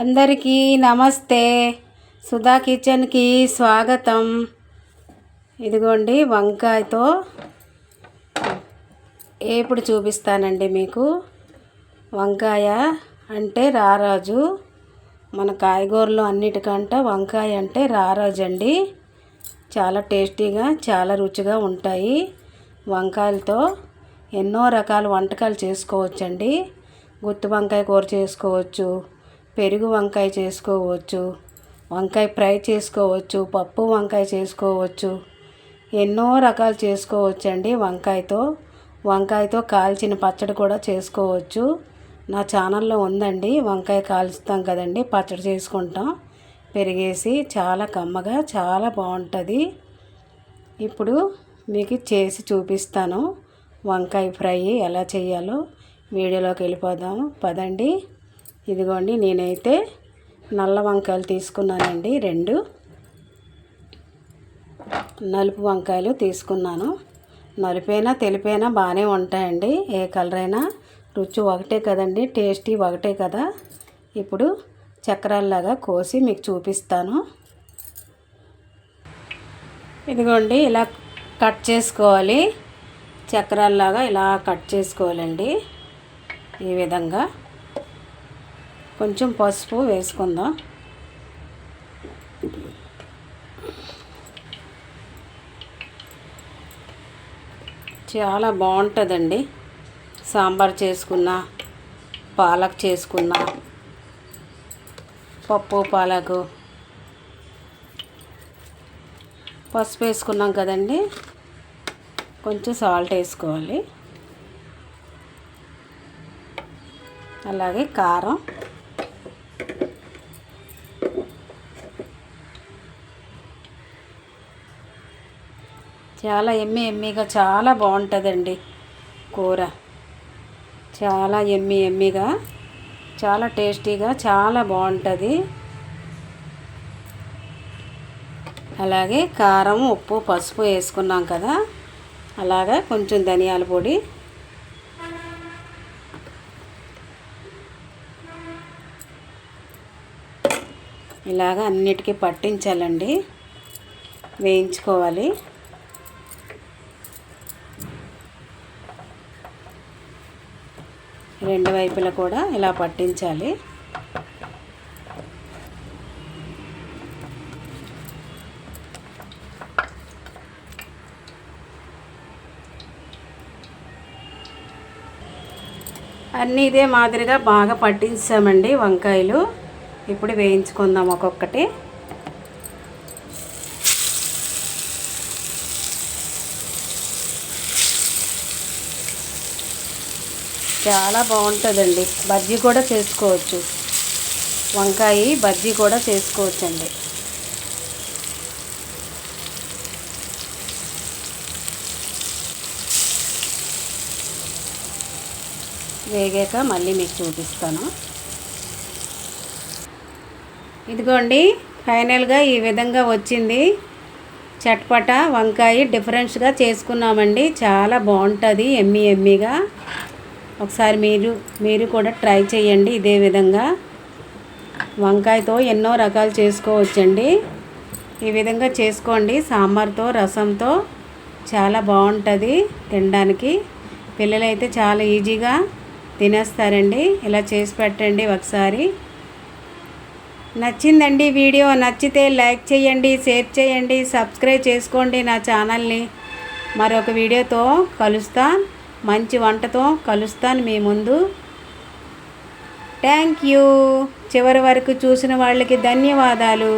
అందరికీ నమస్తే. సుధా కిచెన్కి స్వాగతం. ఇదిగోండి వంకాయతో ఏపుడు చూపిస్తానండి మీకు. వంకాయ అంటే రారాజు. మన కాయగూరలు అన్నిటికంటే వంకాయ అంటే రారాజు అండి. చాలా టేస్టీగా చాలా రుచిగా ఉంటాయి. వంకాయలతో ఎన్నో రకాల వంటకాలు చేసుకోవచ్చండి. గుత్తి వంకాయ కూర చేసుకోవచ్చు, పెరుగు వంకాయ చేసుకోవచ్చు, వంకాయ ఫ్రై చేసుకోవచ్చు, పప్పు వంకాయ చేసుకోవచ్చు, ఎన్నో రకాలు చేసుకోవచ్చండి. వంకాయతో కాల్చిన పచ్చడి కూడా చేసుకోవచ్చు. నా ఛానల్లో ఉందండి. వంకాయ కాల్చుతాం కదండి, పచ్చడి చేసుకుంటాం పెరిగేసి. చాలా కమ్మగా చాలా బాగుంటుంది. ఇప్పుడు మీకు చేసి చూపిస్తాను. వంకాయ ఫ్రై ఎలా చేయాలో వీడియోలోకి వెళ్ళిపోదాం పదండి. ఇదిగోండి నేనైతే నల్ల వంకాయలు తీసుకున్నానండి. 2 నలుపు వంకాయలు తీసుకున్నాను. నలుపైనా తెలుపైనా బాగానే ఉంటాయండి. ఏ కలర్ అయినా రుచి ఒకటే కదండి, టేస్టీ ఒకటే కదా. ఇప్పుడు చక్రాల్లాగా కోసి మీకు చూపిస్తాను. ఇదిగోండి ఇలా కట్ చేసుకోవాలి. చక్రాల్లాగా ఇలా కట్ చేసుకోవాలండి. ఈ విధంగా కొంచెం పసుపు వేసుకుందాం. చాలా బాగుంటుందండి. సాంబార్ చేసుకున్నా, పాలక్ చేసుకున్నా, పప్పు పాలకు. పసుపు వేసుకున్నాం కదండి, కొంచెం సాల్ట్ వేసుకోవాలి. అలాగే కారం, చాలా ఎమ్మీగా చాలా బాగుంటుందండి కూర. చాలా ఎమ్మీగా చాలా టేస్టీగా చాలా బాగుంటుంది. అలాగే కారం, ఉప్పు, పసుపు వేసుకున్నాం కదా. అలాగా కొంచెం ధనియాల పొడి, ఇలాగ అన్నిటికీ పట్టించాలండి. వేయించుకోవాలి. రెండు వైపులా కూడా ఇలా పట్టించాలి. అన్నీ ఇదే మాదిరిగా బాగా పట్టించామండి వంకాయలు. ఇప్పుడు వేయించుకుందాం ఒక్కొక్కటి. చాలా బాగుంటుందండి. బజ్జీ కూడా చేసుకోవచ్చు. వంకాయ బజ్జీ కూడా చేసుకోవచ్చండి. వేగాక మళ్ళీ మీకు చూపిస్తాను. ఇదిగోండి ఫైనల్గా ఈ విధంగా వచ్చింది. చట్పట వంకాయ డిఫరెంట్గా చేసుకున్నామండి. చాలా బాగుంటుంది ఎమ్మీగా. ఒకసారి మీరు కూడా ట్రై చేయండి. ఇదే విధంగా వంకాయతో ఎన్నో రకాలు చేసుకోవచ్చండి. ఈ విధంగా చేసుకోండి. సాంబార్తో, రసంతో చాలా బాగుంటుంది తినడానికి. పిల్లలైతే చాలా ఈజీగా తినేస్తారండి. ఇలా చేసి పెట్టండి ఒకసారి. నచ్చిందండి వీడియో. నచ్చితే లైక్ చేయండి, షేర్ చేయండి, సబ్స్క్రైబ్ చేసుకోండి నా ఛానల్ని. మరొక వీడియోతో కలుస్తాను, మంచి వంటతో కలుస్తాను మీ ముందు. Thank you. చివరి వరకు చూసిన వాళ్ళకి ధన్యవాదాలు.